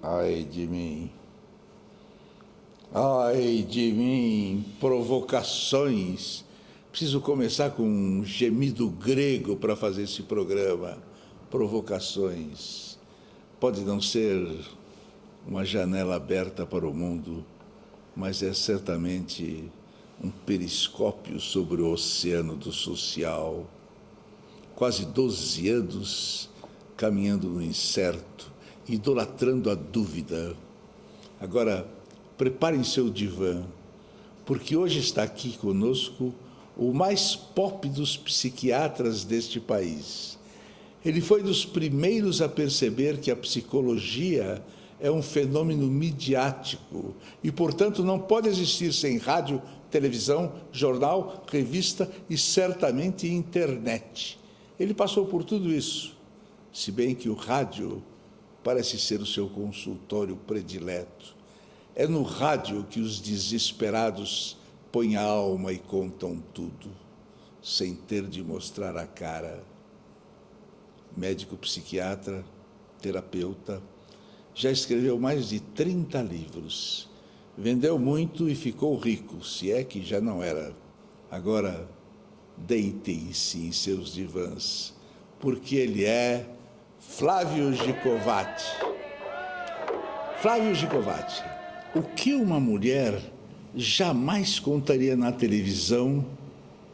Ai de mim, provocações. Preciso começar com um gemido grego para fazer esse programa. Provocações. Pode não ser uma janela aberta para o mundo, mas é certamente um periscópio sobre o oceano do social. Quase 12 anos caminhando no incerto, idolatrando a dúvida. Agora, preparem seu divã, porque hoje está aqui conosco o mais pop dos psiquiatras deste país. Ele foi dos primeiros a perceber que a psicologia é um fenômeno midiático e, portanto, não pode existir sem rádio, televisão, jornal, revista e, certamente, internet. Ele passou por tudo isso, se bem que o rádio parece ser o seu consultório predileto. É no rádio que os desesperados põem a alma e contam tudo, sem ter de mostrar a cara. Médico psiquiatra, terapeuta, já escreveu mais de 30 livros. Vendeu muito e ficou rico, se é que já não era. Agora, deitem-se em seus divãs, porque ele é Flávio Gicovati. Flávio Gicovati, o que uma mulher jamais contaria na televisão,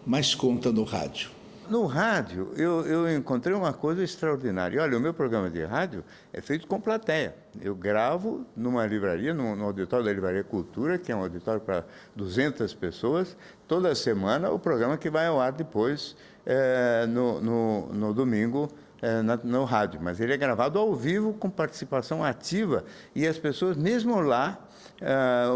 mas conta no rádio? No rádio, eu encontrei uma coisa extraordinária. Olha, o meu programa de rádio é feito com plateia. Eu gravo numa livraria, no auditório da Livraria Cultura, que é um auditório para 200 pessoas, toda semana o programa que vai ao ar depois, no domingo, no rádio. Mas ele é gravado ao vivo, com participação ativa, e as pessoas, mesmo lá,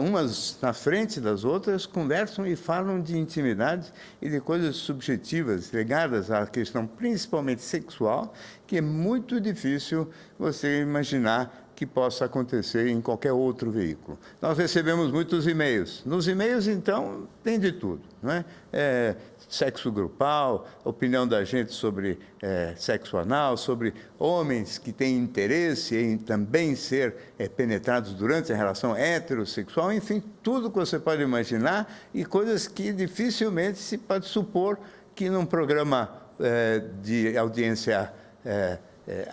umas na frente das outras, conversam e falam de intimidade e de coisas subjetivas ligadas à questão principalmente sexual, que é muito difícil você imaginar que possa acontecer em qualquer outro veículo. Nós recebemos muitos e-mails. Nos e-mails, então, tem de tudo, não é? Sexo grupal, opinião da gente sobre sexo anal, sobre homens que têm interesse em também ser penetrados durante a relação heterossexual, enfim, tudo que você pode imaginar e coisas que dificilmente se pode supor que num programa de audiência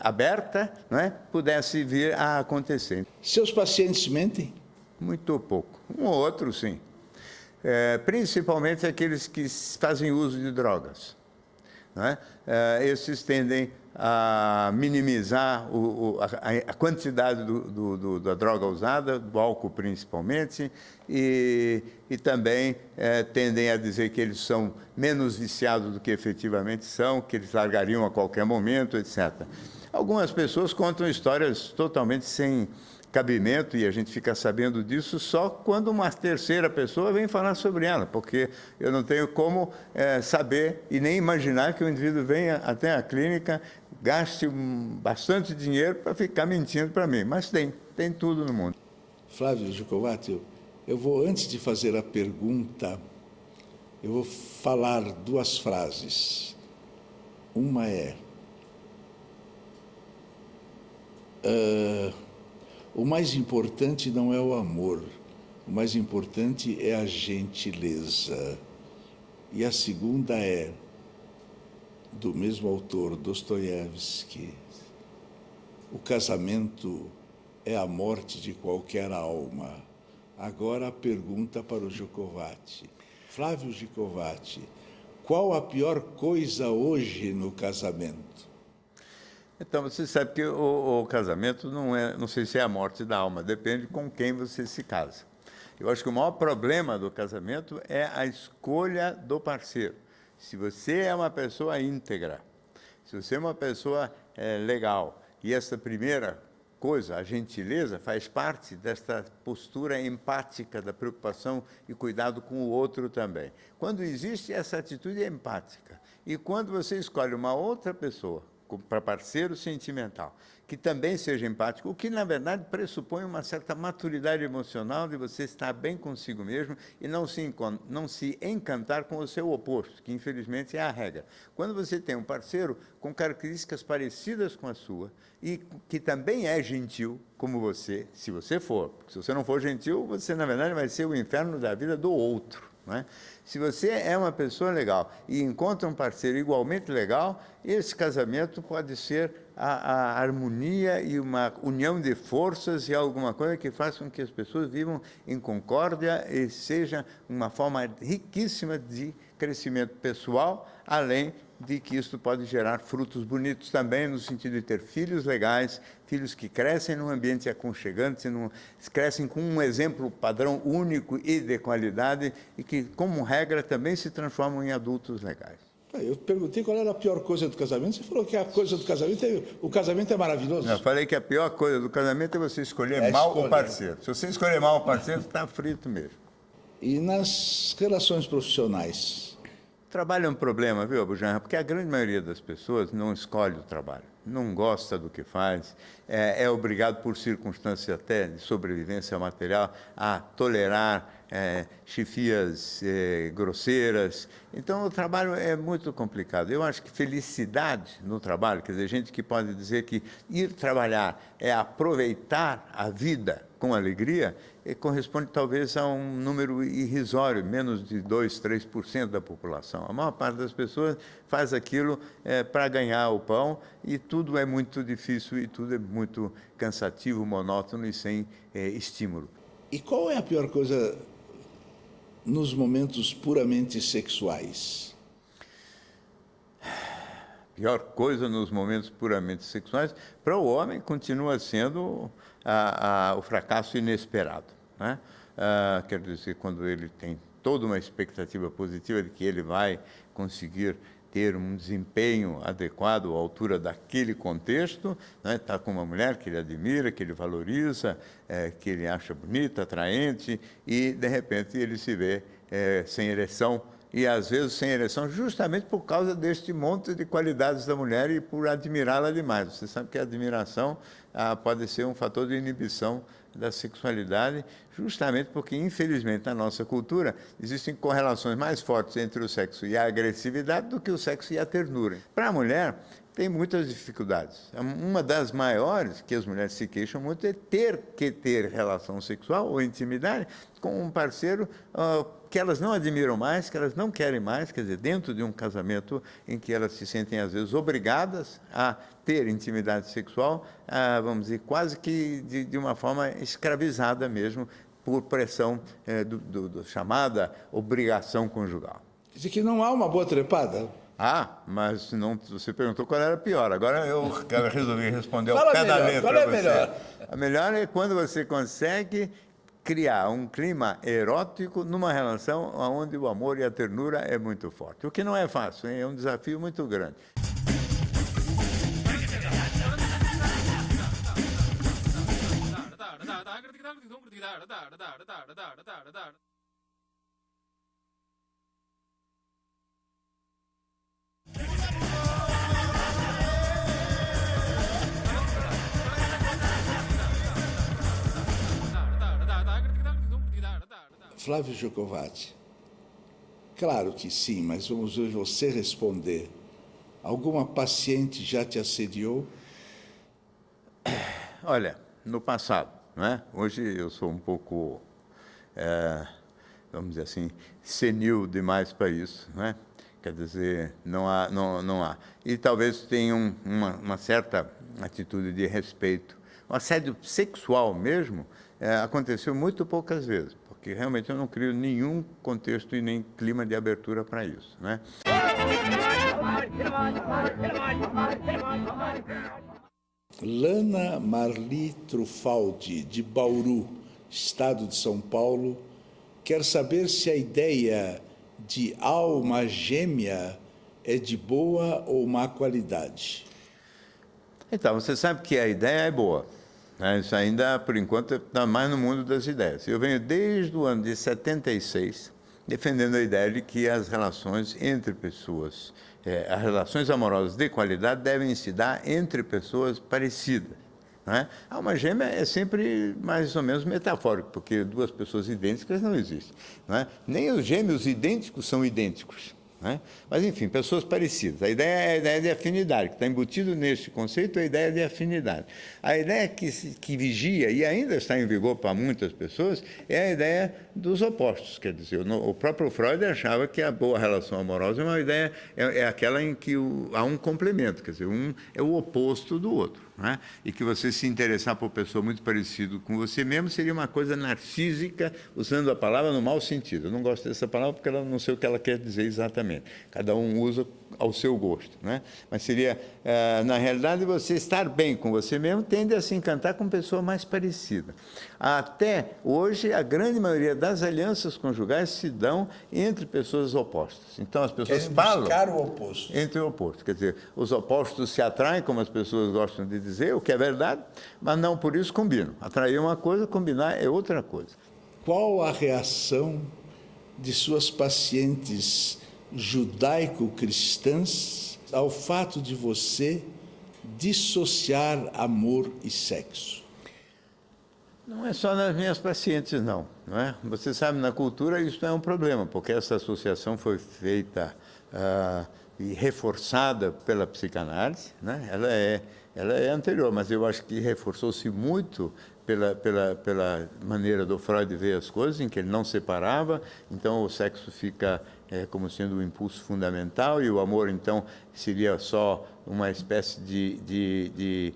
aberta, não é, pudesse vir a acontecer. Seus pacientes mentem? Muito pouco. Um ou outro, sim. Principalmente aqueles que fazem uso de drogas, não é? Esses tendem a minimizar a quantidade da droga usada, do álcool principalmente, e também tendem a dizer que eles são menos viciados do que efetivamente são, que eles largariam a qualquer momento, etc. Algumas pessoas contam histórias totalmente sem cabimento, e a gente fica sabendo disso só quando uma terceira pessoa vem falar sobre ela, porque eu não tenho como saber e nem imaginar que o indivíduo venha até a clínica, gaste bastante dinheiro para ficar mentindo para mim, mas tem tudo no mundo. Flávio Gicovati, eu vou, antes de fazer a pergunta, eu vou falar duas frases. Uma é... o mais importante não é o amor, o mais importante é a gentileza. E a segunda é, do mesmo autor, Dostoiévski: o casamento é a morte de qualquer alma. Agora a pergunta para o Gicovati. Flávio Gicovati, qual a pior coisa hoje no casamento? Então, você sabe que o casamento não sei se é a morte da alma, depende com quem você se casa. Eu acho que o maior problema do casamento é a escolha do parceiro. Se você é uma pessoa íntegra, se você é uma pessoa legal, e essa primeira coisa, a gentileza, faz parte desta postura empática da preocupação e cuidado com o outro também. Quando existe essa atitude empática, e quando você escolhe uma outra pessoa para parceiro sentimental, que também seja empático, o que, na verdade, pressupõe uma certa maturidade emocional de você estar bem consigo mesmo e não se encantar com o seu oposto, que, infelizmente, é a regra. Quando você tem um parceiro com características parecidas com a sua e que também é gentil, como você, se você for. Porque se você não for gentil, você, na verdade, vai ser o inferno da vida do outro. Não é? Se você é uma pessoa legal e encontra um parceiro igualmente legal, esse casamento pode ser a harmonia e uma união de forças e alguma coisa que faça com que as pessoas vivam em concórdia e seja uma forma riquíssima de crescimento pessoal, além de que isso pode gerar frutos bonitos também, no sentido de ter filhos legais, filhos que crescem num ambiente aconchegante, crescem com um exemplo padrão único e de qualidade e que, como regra, também se transformam em adultos legais. Eu perguntei qual era a pior coisa do casamento, você falou que a coisa do casamento o casamento é maravilhoso. Eu falei que a pior coisa do casamento é você escolher mal o parceiro. Se você escolher mal o parceiro, está frito mesmo. E nas relações profissionais? Trabalho é um problema, viu, Abujamra? Porque a grande maioria das pessoas não escolhe o trabalho, não gosta do que faz, é obrigado por circunstâncias até de sobrevivência material a tolerar chefias grosseiras. Então, o trabalho é muito complicado. Eu acho que felicidade no trabalho, quer dizer, gente que pode dizer que ir trabalhar é aproveitar a vida com alegria, corresponde talvez a um número irrisório, menos de 2%, 3% da população. A maior parte das pessoas faz aquilo para ganhar o pão e tudo é muito difícil e tudo é muito cansativo, monótono e sem estímulo. E qual é a pior coisa nos momentos puramente sexuais? Pior coisa nos momentos puramente sexuais, para o homem, continua sendo o fracasso inesperado. Né? Quer dizer, quando ele tem toda uma expectativa positiva de que ele vai conseguir ter um desempenho adequado à altura daquele contexto, está com uma mulher que ele admira, que ele valoriza, que ele acha bonita, atraente, e, de repente, ele se vê sem ereção, e às vezes sem ereção, justamente por causa deste monte de qualidades da mulher e por admirá-la demais. Você sabe que a admiração pode ser um fator de inibição da sexualidade, justamente porque, infelizmente, na nossa cultura, existem correlações mais fortes entre o sexo e a agressividade do que o sexo e a ternura. Para a mulher, tem muitas dificuldades. Uma das maiores, que as mulheres se queixam muito, é ter que ter relação sexual ou intimidade com um parceiro que elas não admiram mais, que elas não querem mais, quer dizer, dentro de um casamento em que elas se sentem, às vezes, obrigadas a ter intimidade sexual, vamos dizer, quase que de uma forma escravizada mesmo, por pressão do chamada obrigação conjugal. Quer dizer que não há uma boa trepada? Mas não, você perguntou qual era a pior. Agora eu resolvi responder ao Fala pé melhor, da letra. qual é a melhor? A melhor é quando você consegue criar um clima erótico numa relação onde o amor e a ternura é muito forte. O que não é fácil, hein? É um desafio muito grande. Flávio Giacovati, claro que sim, mas vamos ver você responder. Alguma paciente já te assediou? Olha, no passado, não é? Hoje eu sou um pouco, vamos dizer assim, senil demais para isso, não é? Quer dizer, não há. E talvez tenham uma certa atitude de respeito. O assédio sexual mesmo aconteceu muito poucas vezes, porque realmente eu não crio nenhum contexto e nem clima de abertura para isso, né? Lana Marli Trufaldi, de Bauru, estado de São Paulo, quer saber se a ideia de alma gêmea é de boa ou má qualidade. Então, você sabe que a ideia é boa. Né? Isso ainda, por enquanto, está mais no mundo das ideias. Eu venho desde o ano de 76 defendendo a ideia de que as relações entre pessoas as relações amorosas de qualidade devem se dar entre pessoas parecidas. Não é? A alma gêmea é sempre mais ou menos metafórico, porque duas pessoas idênticas não existem. Não é? Nem os gêmeos idênticos são idênticos. Não é? Mas, enfim, pessoas parecidas. A ideia é a ideia de afinidade, que está embutido neste conceito, a ideia de afinidade. A ideia que vigia, e ainda está em vigor para muitas pessoas, é a ideia dos opostos. Quer dizer, o próprio Freud achava que a boa relação amorosa é uma ideia, é aquela em que há um complemento, quer dizer, um é o oposto do outro. Não é? E que você se interessar por pessoa muito parecida com você mesmo seria uma coisa narcísica, usando a palavra no mau sentido. Eu não gosto dessa palavra porque ela não sei o que ela quer dizer exatamente. Cada um usa ao seu gosto. Não é? Mas seria, na realidade, você estar bem com você mesmo tende a se encantar com pessoa mais parecida. Até hoje, a grande maioria das alianças conjugais se dão entre pessoas opostas. Então, as pessoas falam buscar o oposto. entre o oposto. Quer dizer, os opostos se atraem, como as pessoas gostam de dizer, o que é verdade, mas não por isso combinam. Atrair é uma coisa, combinar é outra coisa. Qual a reação de suas pacientes judaico-cristãs ao fato de você dissociar amor e sexo? Não é só nas minhas pacientes, não é? Você sabe, na cultura isso é um problema, porque essa associação foi feita e reforçada pela psicanálise, né? Ela é anterior, mas eu acho que reforçou-se muito pela maneira do Freud ver as coisas, em que ele não separava, então o sexo fica como sendo um impulso fundamental e o amor, então, seria só uma espécie de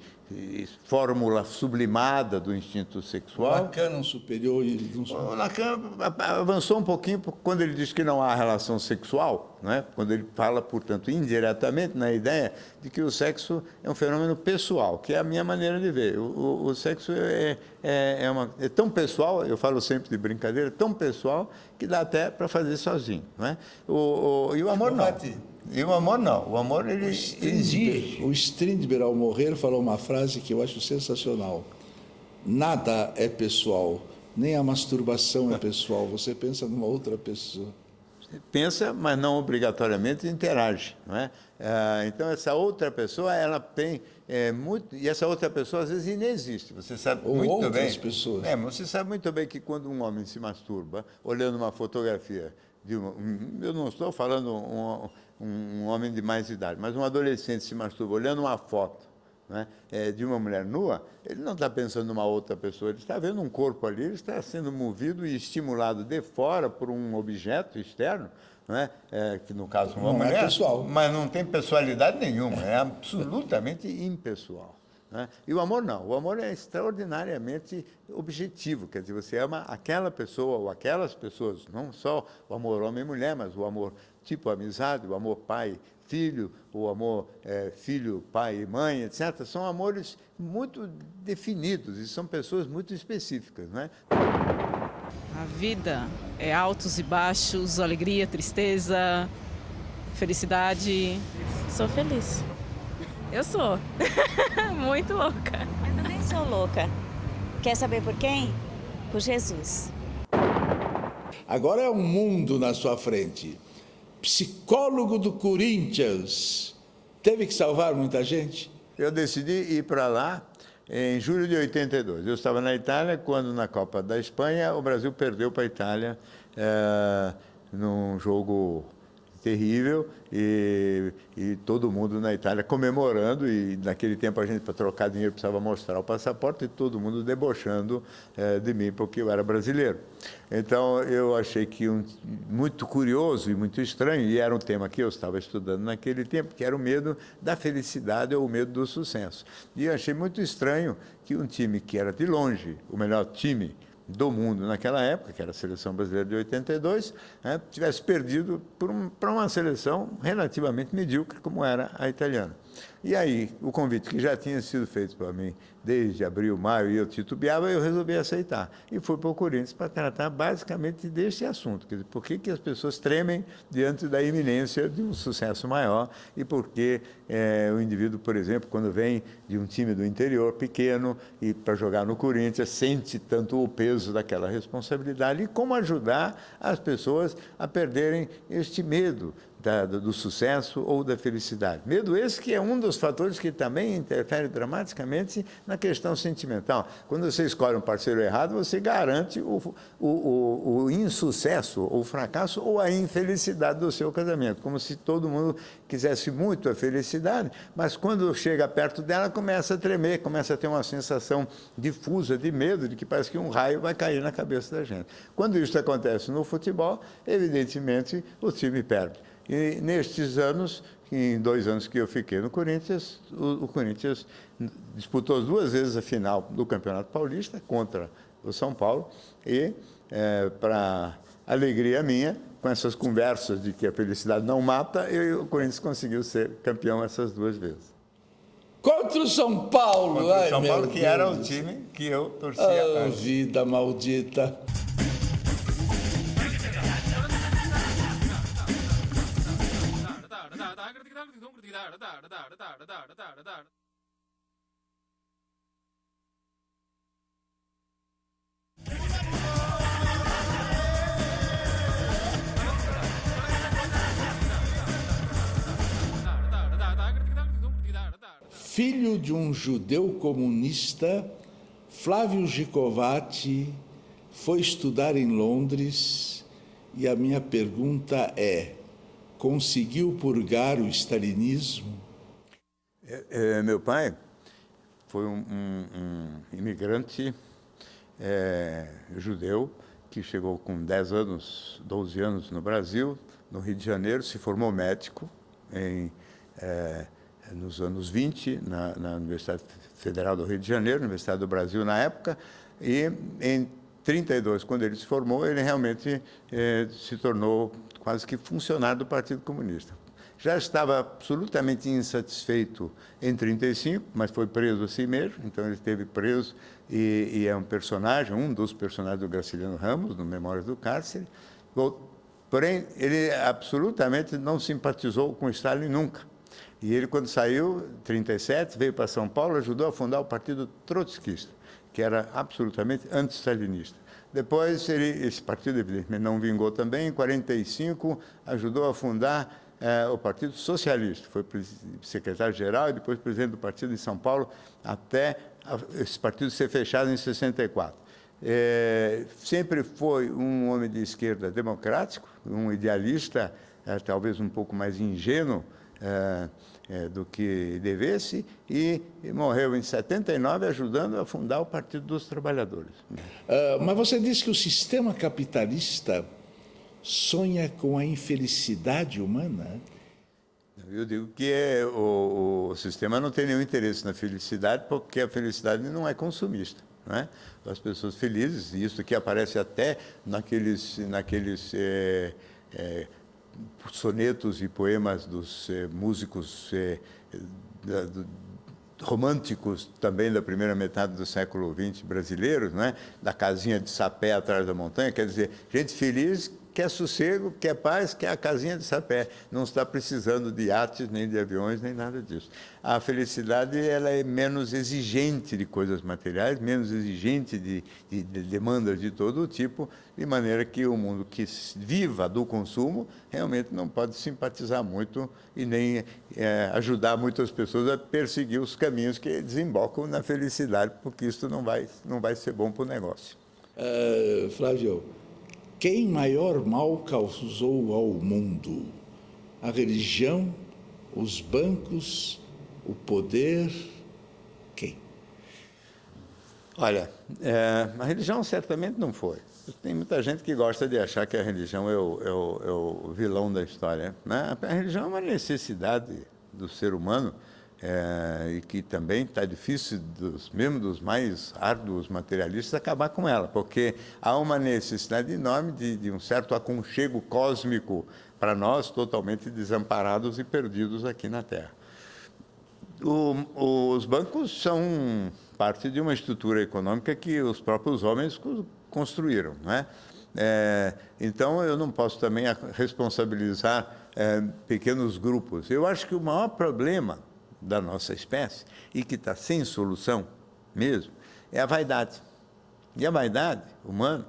fórmula sublimada do instinto sexual. Lacan não superior. O Lacan avançou um pouquinho quando ele diz que não há relação sexual, não é? Quando ele fala, portanto, indiretamente na ideia de que o sexo é um fenômeno pessoal, que é a minha maneira de ver. O sexo é tão pessoal, eu falo sempre de brincadeira, tão pessoal que dá até para fazer sozinho, não é? E o amor não. E o amor não. O amor, ele exige. O Strindberg, ao morrer, falou uma frase que eu acho sensacional. Nada é pessoal, nem a masturbação é pessoal. Você pensa numa outra pessoa. Pensa, mas não obrigatoriamente interage, não é? Então, essa outra pessoa, ela tem muito... E essa outra pessoa, às vezes, inexiste. Você sabe muito bem... outras pessoas. Você sabe muito bem que quando um homem se masturba, olhando uma fotografia eu não estou falando um homem de mais idade, mas um adolescente se masturba olhando uma foto, né, de uma mulher nua, ele não está pensando numa outra pessoa, ele está vendo um corpo ali, ele está sendo movido e estimulado de fora por um objeto externo, né, que no caso uma mulher, é pessoal. Mas não tem pessoalidade nenhuma, é absolutamente impessoal. Né? E o amor não, o amor é extraordinariamente objetivo, quer dizer, você ama aquela pessoa ou aquelas pessoas, não só o amor homem e mulher, mas o amor tipo amizade, o amor pai-filho, o amor filho, pai e mãe, etc. São amores muito definidos e são pessoas muito específicas. Né? A vida é altos e baixos, alegria, tristeza, felicidade. Sou feliz. Eu sou muito louca. Eu também sou louca. Quer saber por quem? Por Jesus. Agora é um mundo na sua frente. Psicólogo do Corinthians. Teve que salvar muita gente? Eu decidi ir para lá em julho de 82. Eu estava na Itália quando, na Copa da Espanha, o Brasil perdeu para a Itália num jogo terrível e todo mundo na Itália comemorando, e naquele tempo a gente, para trocar dinheiro, precisava mostrar o passaporte, e todo mundo debochando de mim porque eu era brasileiro. Então eu achei que muito curioso e muito estranho, e era um tema que eu estava estudando naquele tempo, que era o medo da felicidade ou o medo do sucesso. E eu achei muito estranho que um time que era de longe o melhor time do mundo naquela época, que era a seleção brasileira de 82, tivesse perdido para uma seleção relativamente medíocre, como era a italiana. E aí, o convite que já tinha sido feito para mim desde abril, maio, e eu titubeava, eu resolvi aceitar. E fui para o Corinthians para tratar basicamente deste assunto, quer dizer, por que as pessoas tremem diante da iminência de um sucesso maior e por que o indivíduo, por exemplo, quando vem de um time do interior pequeno e para jogar no Corinthians, sente tanto o peso daquela responsabilidade, e como ajudar as pessoas a perderem este medo do sucesso ou da felicidade. Medo esse que é um dos fatores que também interfere dramaticamente na questão sentimental. Quando você escolhe um parceiro errado, você garante o insucesso, o fracasso ou a infelicidade do seu casamento, como se todo mundo quisesse muito a felicidade, mas quando chega perto dela, começa a tremer, começa a ter uma sensação difusa de medo, de que parece que um raio vai cair na cabeça da gente. Quando isso acontece no futebol, evidentemente o time perde. E nestes anos, em 2 anos que eu fiquei no Corinthians, o Corinthians disputou 2 vezes a final do Campeonato Paulista contra o São Paulo e, para alegria minha, com essas conversas de que a felicidade não mata, o Corinthians conseguiu ser campeão essas 2 vezes. Contra o São Paulo! Contra o São Paulo, que era o time que eu torcia. Oh, vida maldita! Filho de um judeu comunista, Flávio Gicovati foi estudar em Londres e a minha pergunta é: conseguiu purgar o stalinismo? Meu pai foi um imigrante judeu que chegou com 10 anos, 12 anos no Brasil, no Rio de Janeiro, se formou médico nos anos 20, na Universidade Federal do Rio de Janeiro, Universidade do Brasil na época, e em 32, quando ele se formou, ele realmente se tornou quase que funcionário do Partido Comunista. Já estava absolutamente insatisfeito em 35, mas foi preso assim mesmo, então ele esteve preso e é um dos personagens do Graciliano Ramos, no Memórias do Cárcere. Porém, ele absolutamente não simpatizou com Stalin nunca. E ele, quando saiu, em 37, veio para São Paulo, ajudou a fundar o Partido Trotskista, que era absolutamente anti-stalinista. Depois, esse partido, evidentemente, não vingou também. Em 45, ajudou a fundar o Partido Socialista. Foi secretário-geral e depois presidente do partido em São Paulo, até esse partido ser fechado em 64. Sempre foi um homem de esquerda democrático, um idealista, talvez um pouco mais ingênuo do que devesse, e morreu em 79 ajudando a fundar o Partido dos Trabalhadores. Mas você disse que o sistema capitalista sonha com a infelicidade humana? Eu digo que o sistema não tem nenhum interesse na felicidade, porque a felicidade não é consumista. Não é? As pessoas felizes, e isso aqui aparece até naqueles sonetos e poemas dos músicos românticos também da primeira metade do século XX brasileiros, não é? Da casinha de sapé atrás da montanha, quer dizer, gente feliz quer sossego, quer paz, quer a casinha de sapé, não está precisando de iates, nem de aviões, nem nada disso. A felicidade ela é menos exigente de coisas materiais, menos exigente de demandas de todo tipo, de maneira que o mundo que viva do consumo realmente não pode simpatizar muito e nem ajudar muitas pessoas a perseguir os caminhos que desembocam na felicidade, porque isso não vai ser bom para o negócio. Flávio, quem maior mal causou ao mundo? A religião, os bancos, o poder? Quem? Olha, a religião certamente não foi. Tem muita gente que gosta de achar que a religião é o vilão da história, né? A religião é uma necessidade do ser humano, e que também está difícil, mesmo dos mais árduos materialistas, acabar com ela, porque há uma necessidade enorme de um certo aconchego cósmico para nós, totalmente desamparados e perdidos aqui na Terra. Os bancos são parte de uma estrutura econômica que os próprios homens construíram, não é? Então, eu não posso também responsabilizar pequenos grupos. Eu acho que o maior problema da nossa espécie, e que está sem solução mesmo, é a vaidade. E a vaidade humana,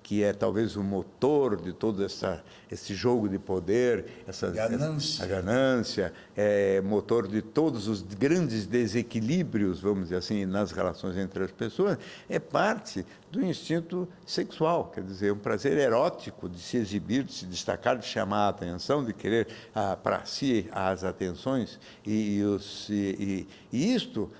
que é talvez o motor de todo esse jogo de poder, a ganância, é motor de todos os grandes desequilíbrios, vamos dizer assim, nas relações entre as pessoas, é parte do instinto sexual, quer dizer, um prazer erótico de se exibir, de se destacar, de chamar a atenção, de querer para si as atenções, e isto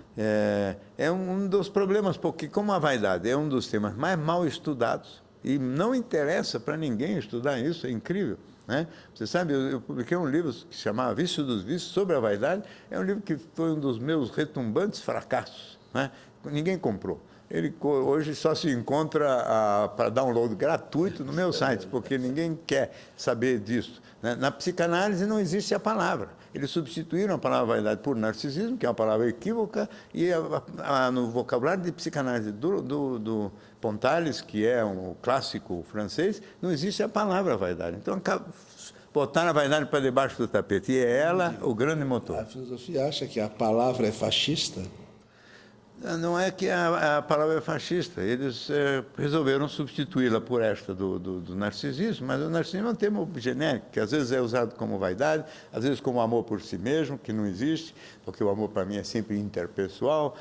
é um dos problemas, porque como a vaidade é um dos temas mais mal estudados, e não interessa para ninguém estudar isso, é incrível, né? Você sabe, eu publiquei um livro que se chamava Vício dos Vícios, sobre a vaidade, é um livro que foi um dos meus retumbantes fracassos, né? Ninguém comprou. Ele hoje só se encontra para download gratuito no meu site, porque ninguém quer saber disso, né? Na psicanálise não existe a palavra. Eles substituíram a palavra vaidade por narcisismo, que é uma palavra equívoca, e no vocabulário de psicanálise do Pontalis, que é um clássico francês, não existe a palavra vaidade. Então, botaram a vaidade para debaixo do tapete, e é ela o grande motor. A filosofia acha que a palavra é fascista? Não é que a palavra é fascista, eles resolveram substituí-la por esta do narcisismo, mas o narcisismo é um termo genérico, que às vezes é usado como vaidade, às vezes como amor por si mesmo, que não existe, porque o amor para mim é sempre interpessoal,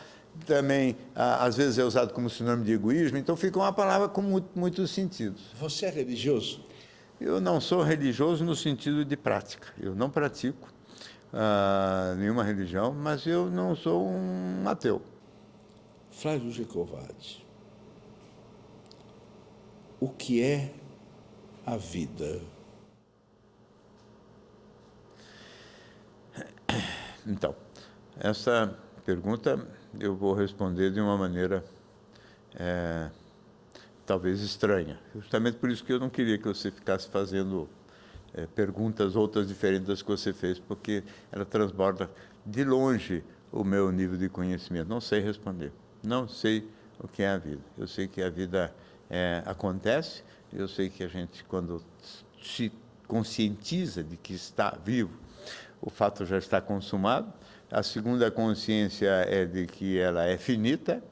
também às vezes é usado como sinônimo de egoísmo, então fica uma palavra com muitos sentidos. Você é religioso? Eu não sou religioso no sentido de prática, eu não pratico nenhuma religião, mas eu não sou um ateu. Flávio Gicovati, o que é a vida? Então, essa pergunta eu vou responder de uma maneira talvez estranha. Justamente por isso que eu não queria que você ficasse fazendo perguntas outras diferentes das que você fez, porque ela transborda de longe o meu nível de conhecimento. Não sei responder. Não sei o que é a vida. Eu sei que a vida acontece, eu sei que a gente, quando se conscientiza de que está vivo, o fato já está consumado. A segunda consciência é de que ela é finita,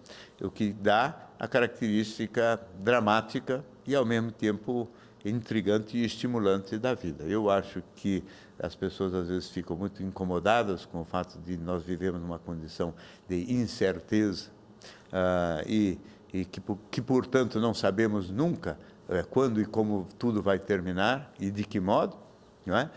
o que dá a característica dramática e, ao mesmo tempo, intrigante e estimulante da vida. Eu acho que as pessoas, às vezes, ficam muito incomodadas com o fato de nós vivemos numa condição de incerteza, e que, portanto, não sabemos nunca quando e como tudo vai terminar e de que modo, não é?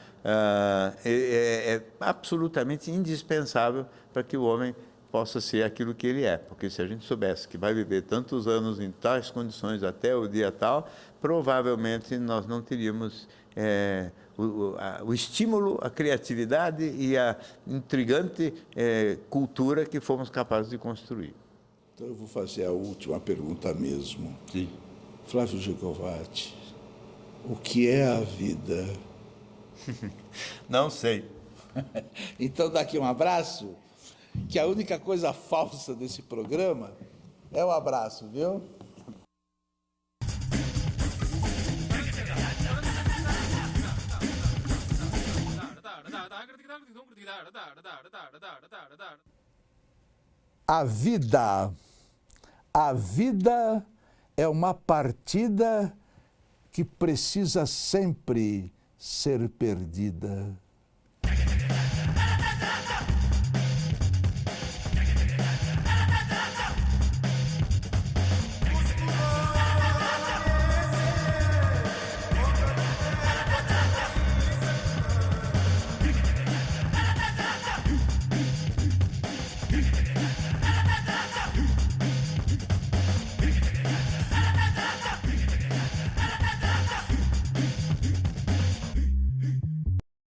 É absolutamente indispensável para que o homem possa ser aquilo que ele é, porque se a gente soubesse que vai viver tantos anos em tais condições até o dia tal, provavelmente nós não teríamos o estímulo, a criatividade e a intrigante cultura que fomos capazes de construir. Então, eu vou fazer a última pergunta mesmo. Sim. Flávio Gicovati, o que é a vida? Não sei. Então, daqui um abraço, que a única coisa falsa desse programa é o abraço, viu? A vida é uma partida que precisa sempre ser perdida.